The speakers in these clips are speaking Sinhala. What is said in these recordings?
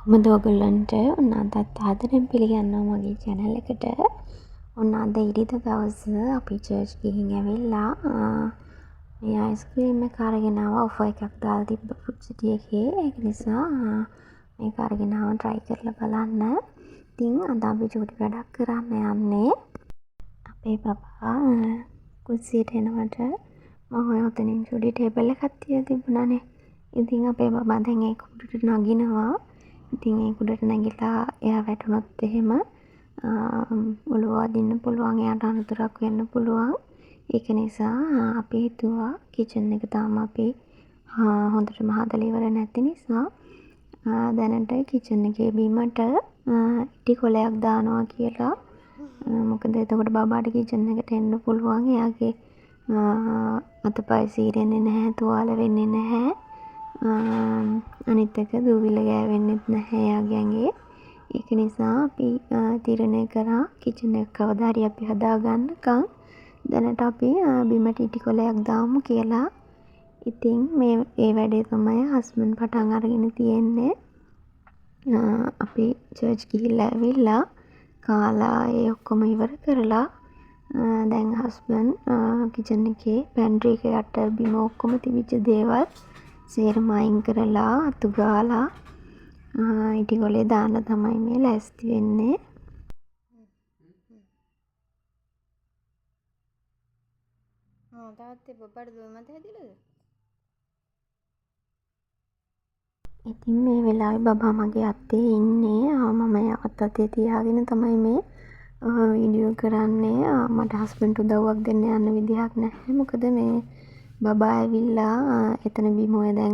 කොහොමද ඔයගොල්ලන්ට ඔන්න අදත් ආදරෙන් පිළිගන්නවා මගේ channel එකට. ඔන්න අද ඉරිදා දවස අපි church ගිහින් ඇවිල්ලා මේ ice cream එක අරගෙන ආවා. offer එකක් දාලා තිබ්බ fruit city එකේ. ඒක නිසා මේක අරගෙන ආවා try කරලා බලන්න. ඉතින් අද අපි චූටි වැඩක් කරන්න යන්නේ. අපේ බබා කුස්සියට එනවට මම ඔය ඔතනින් චූටි ටේබල් එකක් තියලා තිබුණානේ. ඉතින් අපේ බබා දැන් ඒක උඩට නගිනවා. ඉතින් ඒක උඩට නැගිලා එයා වැටුනොත් එහෙම ඔළුව වදින්න පුළුවන්, එයාට අනතුරක් වෙන්න පුළුවන්. ඒක නිසා අපි හිතුවා කිචන් එක තාම අපි හොඳටම හදලා ඉවර නැති නිසා දැනට කිචන් එකේ බිමට ඉටි කොලයක් දානවා කියලා. මොකද එතකොට බබාට කිචන් එකට එන්න පුළුවන්. එයාගේ අතපය සීරෙන්නේ නැහැ, තුවාල වෙන්නේ නැහැ. අනිත් එක දූවිලි ගෑවෙන්නෙත් නැහැ එයාගේ ඇඟේ. ඒක නිසා අපි තීරණය කරා කිචන් එක කවදා හරි අපි හදාගන්නකම් දැනට අපි බිමට ඉටි කොලයක් දාමු කියලා. ඉතින් ඒ වැඩේ තමයි හස්බන්ඩ් පටන් අරගෙන තියෙන්නේ. අපි චර්ච් ගිහිල්ලා ඇවිල්ලා කාලා ඒ ඔක්කොම ඉවර කරලා දැන් හස්බන්ඩ් කිචන් එකේ පැන්ට්‍රි එක යට බිම ඔක්කොම තිබිච්ච දේවල් සේරම අයින් කරලා අතු ගාලා ඉටි කොලේ දාන්න තමයි මේ ලෑස්ති වෙන්නේ. තාත්තේ බබාට දුවමත හැදිලාද? ඉතින් මේ වෙලාවේ බබා මගේ අතේ ඉන්නේ. මම එයාවත් අතේ තියාගෙන තමයි මේ වීඩියෝ කරන්නේ. මට හස්බන්ඩ් උදව්වක් දෙන්න යන්න විදිහක් නැහැ. මොකද මේ බබා ඇවිල්ලා එතන බිම ඔය දැන්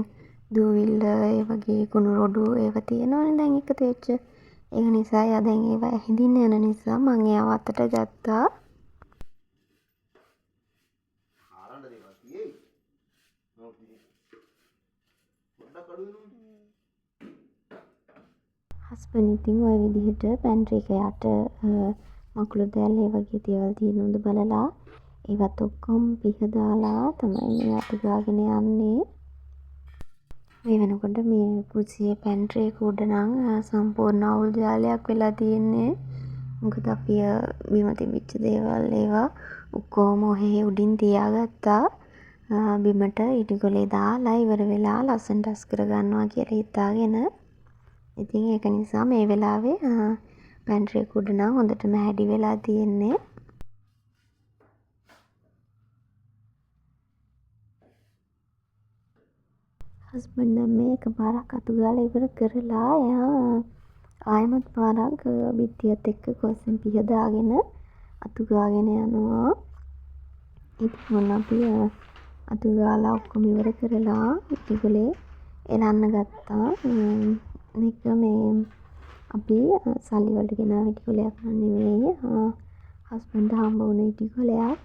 දූවිල්ල ඒ වගේ කුණු රොඩු ඒව තියෙනවනේ දැන් එකතු වෙච්ච. ඒක නිසා එයා දැන් ඒව ඇහිඳින්න යන නිසා මම එයාව අතට ගත්තා. හස්බන්ඩ් ඉතින් ඔය විදිහට පැන්ට්‍රි එක යට මකුළු දැල් ඒ වගේ දේවල් තියෙනවද බලලා ඒවත් ඔක්කොම පිහදාලා තමයි මේ අත ගාගෙන යන්නේ. මේ වෙනකොට මේ කුස්සියේ පැන්ට්‍රි එක උඩ නම් සම්පූර්ණ අවුල් ජාලයක් වෙලා තියෙන්නේ. මොකද අපි බිම තිබිච්ච දේවල් ඒවා ඔක්කොම ඔහේ උඩින් තියාගත්තා. බිමට ඉටිකොලේ දාලා ඉවර වෙලා ලස්සනට අස් කරගන්නවා කියලා හිතාගෙන. ඉතින් ඒක නිසා මේ වෙලාවේ පැන්ට්‍රි එක උඩ නම් හොඳටම හැඩි වෙලා තියෙන්නේ. හස්බන්ඩ් නම් මේ එකපාරක් අතු ගාලා ඉවර කරලා එයා ආයෙමත් පාරක් බිත්තියත් එක්ක කොස්සෙන් පිහදාගෙන අතු ගාගෙන යනවා. ඉතින් ඔන්න අපි අතු ගාලා ඔක්කොම ඉවර කරලා ඉටිකොලේ එලන්න ගත්තා. මේක මේ අපි සල්ලි වලට ගෙනාව ඉටිකොලයක් නෙවෙයි. හස්බන්ඩ් හම්බ වුණ ඉටිකොලයක්.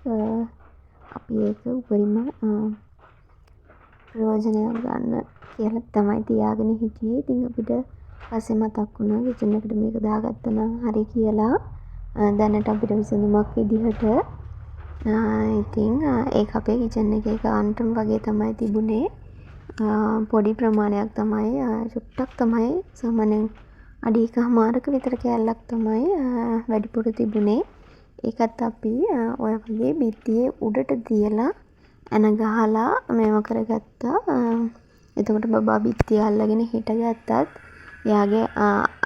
අපි ඒක උපරිම ප්‍රයෝජනයක් ගන්න කියලා තමයි තියාගෙන හිටියේ. ඉතින් අපිට පස්සේ මතක් වුණා කිචන් එකට මේක දාගත්තා නම් හරි කියලා. දැනට අපිට විසඳුමක් විදිහට ඉතින් ඒක අපේ කිචන් එකේ කාන්ටම් වගේ තමයි තිබුණේ. පොඩි ප්‍රමාණයක් තමයි, චුට්ටක් තමයි, සාමාන්‍යයෙන් අඩි එකමාරක විතර කෑල්ලක් තමයි වැඩිපුර තිබුණේ. ඒකත් අපි ඔය වගේ බිත්තියේ උඩට තියලා ඇන ගහලා මේව කරගත්තා. එතකොට බබා බිත්තිය අල්ලගෙන හිටගත්තත් එයාගේ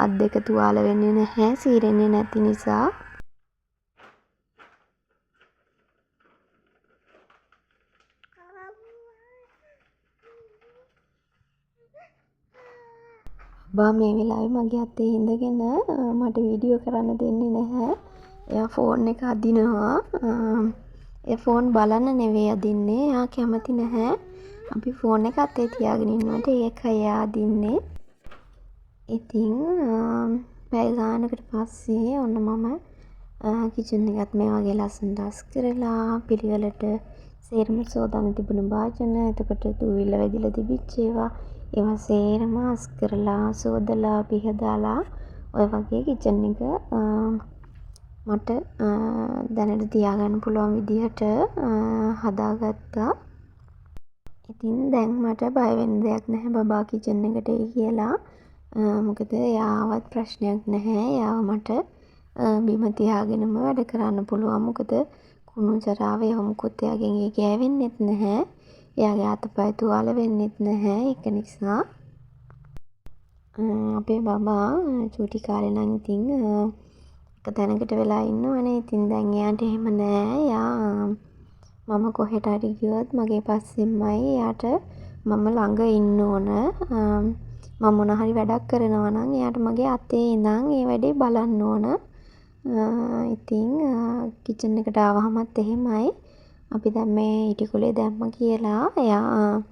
අත් දෙක තුවාල වෙන්නේ නැහැ, සීරෙන්නේ නැති නිසා. බබා මේ වෙලාවේ මගේ අතේ ඉඳගෙන මට වීඩියෝ කරන්න දෙන්නේ නැහැ. එයා ෆෝන් එක අදිනවා. ඒ ෆෝන් බලන්න නෙවෙයි අදින්නේ. එයා කැමති නැහැ අපි ෆෝන් එක අතේ තියාගෙන ඉන්නවට. ඒකයි එයා අදින්නේ. ඉතින් පැය ගානකට පස්සේ ඔන්න මම කිචන් එකත් මේ වගේ ලස්සනට අස් කරලා පිළිවෙලට සේරම සෝදාන තිබුණ භාජන, එතකොට දූවිල්ල වැදිලා තිබිච්ච ඒවා සේරම අස් කරලා සෝදලා පිහදාලා ඔය වගේ කිචන් එක මට දැනට තියාගන්න පුළුවන් විදිහට හදාගත්තා. ඉතින් දැන් මට බය වෙන්න දෙයක් නැහැ බබා කිචන් එකට එයි කියලා. මොකද එයාවත් ප්‍රශ්නයක් නැහැ. එයාව මට බිම තියාගෙනම වැඩ කරන්න පුළුවන්. මොකද කුණු ජරාව එහෙම මොකුත් එයාගෙන් ගෑවෙන්නෙත් නැහැ. එයාගේ අතපය තුවාල වෙන්නෙත් නැහැ. ඒක නිසා අපේ බබා චූටි කාලේ නම් ඉතින් එක තැනකට වෙලා ඉන්නවනේ. ඉතින් දැන් එයාට එහෙම නෑ. එයා මම කොහෙට හරි ගියොත් මගේ පස්සෙන්මයි එයාට මම ළඟ ඉන්න ඕන. මම මොන හරි වැඩක් කරනවා නම් එයාට මගේ අතේ ඉඳන් ඒ වැඩේ බලන්න ඕන. ඉතින් කිචන් එකට ආවහමත් එහෙමයි. අපි දැන් මේ ඉටිකොලේ දැම්ම කියලා එයා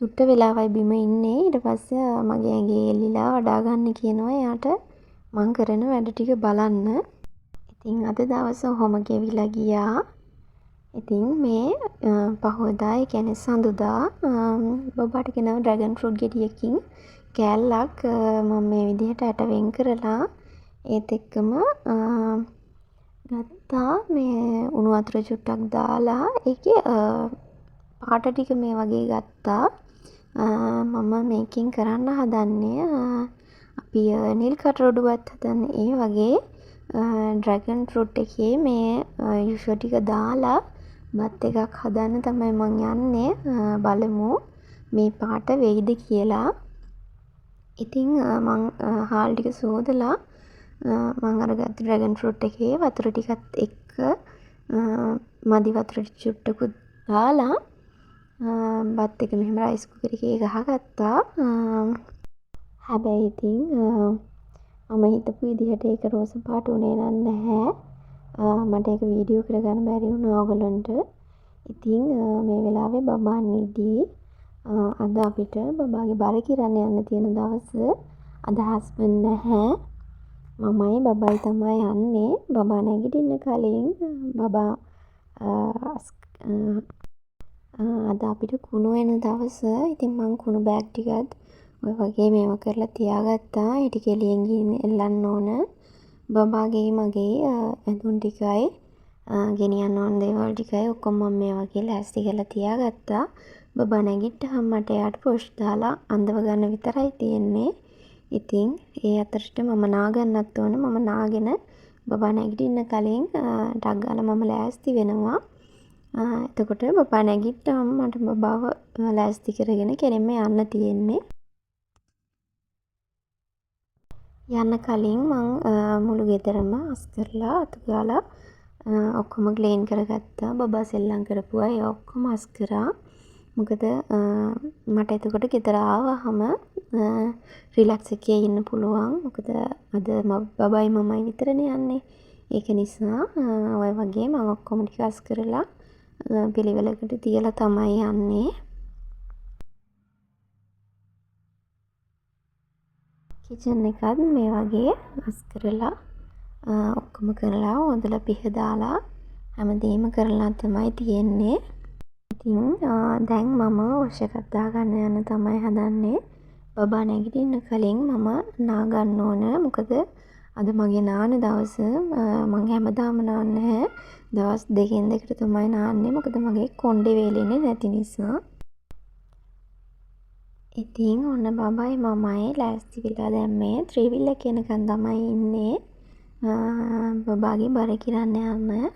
චුට්ට වෙලාවයි බිම ඉන්නේ. ඊට පස්සේ මගේ ඇඟේ එල්ලිලා වඩා ගන්න කියනවා එයාට මං කරන වැඩ ටික බලන්න. ඉතින් අද දවස ඔහොම ගෙවිලා ගියා. ඉතින් මේ පහෝදා ඒ කියන්නේ සඳුදා බබාට ගෙනාව ඩ්‍රැගන් ෆෘට් ගෙඩියකින් කෑල්ලක් මම මේ විදිහට ඇට වෙන් කරලා ඒත් එක්කම ගත්තා මේ උණු වතුර චුට්ටක් දාලා ඒකේ පාට ටික මේ වගේ ගත්තා. මම මේකෙන් කරන්න හදන්නේ අපි නිල් කටරොඩුවත් හදන්නේ ඒ වගේ ඩ්‍රැගන් ෆෘට් එකේ මේ යුෂුව ටික දාලා බත් එකක් හදන්න තමයි මං යන්නේ. බලමු මේ පාට වෙයිද කියලා. ඉතින් මං හාල් ටික සෝදලා මං අරගත්ත ඩ්‍රැගන් ෆෘට් එකේ වතුර ටිකත් එක්ක මදි වතුර චුට්ටකුත් දාලා බත් එක මෙහෙම රයිස් කුකර් එකේ ගහගත්තා. හැබැයි ඉතින් මම හිතපු විදිහට ඒක රෝස පාට උනේ නැහැ. මට ඒක වීඩියෝ කරගන්න බැරි වුණා ඕගොල්ලන්ට. ඉතින් මේ වෙලාවේ බබා නිදි. අද අපිට බබාගේ බර කිරන්න යන්න තියෙන දවස. අද හස්බන්ඩ් නැහැ. මමයි බබයි තමයි යන්නේ. බබා නැගිටින්න කලින් බබා අද අපිට කුණු වෙන දවස. ඉතින් මං කුණු බෑග් ටිකත් ඔය වගේ මේවා කරලා තියාගත්තා. ඒ ටික එළියෙන් ගිහින් එල්ලන්න ඕන. බබාගේ මගේ ඇඳුම් ටිකයි ගෙනියන්න ඕන දේවල් ටිකයි ඔක්කොම මම මේ වගේ ලෑස්ති කරලා තියාගත්තා. බබා නැගිට්ටහම මට එයාට පොෂ් දාලා අඳව ගන්න විතරයි තියෙන්නේ. ඉතින් ඒ අතරට මම නාගන්නත් ඕන. මම නාගෙන බබා නැගිටින්න කලින් ටක් ගාලා මම ලෑස්ති වෙනවා. එතකොට බබා නැගිට්ටාම මට බබාව ලෑස්ති කරගෙන කෙලින්ම යන්න තියෙන්නේ. යන්න කලින් මං මුළු ගෙදරම අස් කරලා අතු ගාලා ඔක්කොම ක්ලීන් කරගත්තා. බබා සෙල්ලම් කරපුවා ඒ ඔක්කොම අස් කරා. මොකද මට එතකොට ගෙදර ආවහම රිලැක්ස් එකේ ඉන්න පුළුවන්. මොකද අද බබයි මමයි විතරනේ යන්නේ. ඒක නිසා ඔය වගේ මම ඔක්කොම ටික අස් කරලා පිළිවෙලකට තියලා තමයි යන්නේ. කිචන් එකත් මේ වගේ අස් කරලා ඔක්කොම කරලා හොදලා පිහ දාලා හැමදේම කරලා තමයි තියෙන්නේ. ඉතින් දැන් මම වොෂ් එකක් දාගන්න යන්න තමයි හදන්නේ. බබා නැගිටින්න කලින් මම නාගන්න ඕන. මොකද අද මගේ නාන දවස. මං හැමදාම නාන්නේ නැහැ. දවස් දෙකෙන් දෙකට තමයි නාන්නේ. මොකද මගේ කොණ්ඩේ වේලෙන්නේ නැති නිසා. ඉතින් ඔන්න බබයි මමයි ලෑස්ති වෙලා දැන් මේ ත්‍රිවිල් එක එනකන් තමයි ඉන්නේ. බබාගේ බර කිරන්න යන්න.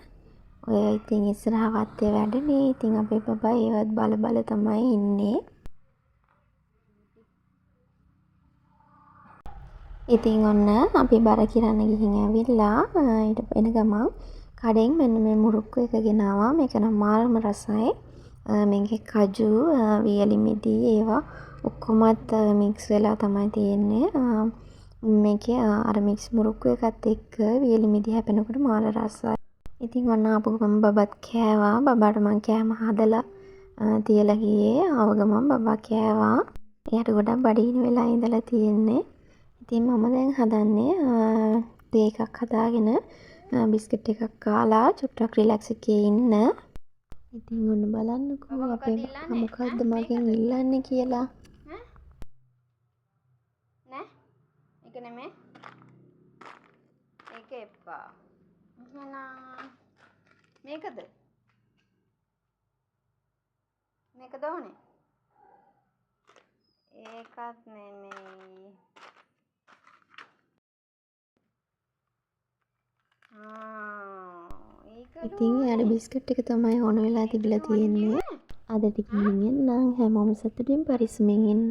ඔය ඉතින් ඉස්සරහ වත්තේ වැඩනේ. ඉතින් අපේ බබා ඒවත් බල බල තමයි ඉන්නේ. ඉතින් ඔන්න අපි බර කිරන්න ගිහින් ඇවිල්ලා ඊට එන ගමන් කඩෙන් මෙන්න මේ මුරුක්කු එක ගෙනාවා. මේක නම් මාරම රසයි. මේකේ කජු, වියලි මිටි ඒවා ඔක්කොමත් මික්ස් වෙලා තමයි තියෙන්නේ. මේකේ අර මික්ස් මුරුක්කු එකත් එක්ක වියලි මිටි හැපෙනකොට මාර රසයි. ඉතින් ඔන්න ආපු ගමන් බබත් කෑවා. බබාට මං කෑම හදලා තියලා ගියේ. ආව ගමන් බබා කෑවා. එයාට ගොඩක් බඩගිනි වෙලා ඉඳලා තියෙන්නේ. ඉතින් මම දැන් හදන්නේ තේ එකක් හදාගෙන බිස්කට් එකක් කාලා චුට්ටක් රිලැක්ස් එකේ ඉන්න. ඉතින් ඔන්න බලන්නකෝ අපේ මොකද්ද මගෙන් ඉල්ලන්නේ කියලා. නෑ ඒක නෙමෙයි ඒක එපා එහෙනම් මේකද ඕනේ ඒකත් නෙමෙයි ඉතින් එයාට බිස්කට් එක තමයි ඕන වෙලා තිබිලා තියෙන්නේ. අදට ගිහින් එන්නම්. හැමෝම සතුටින් පරිස්සමෙන් ඉන්න.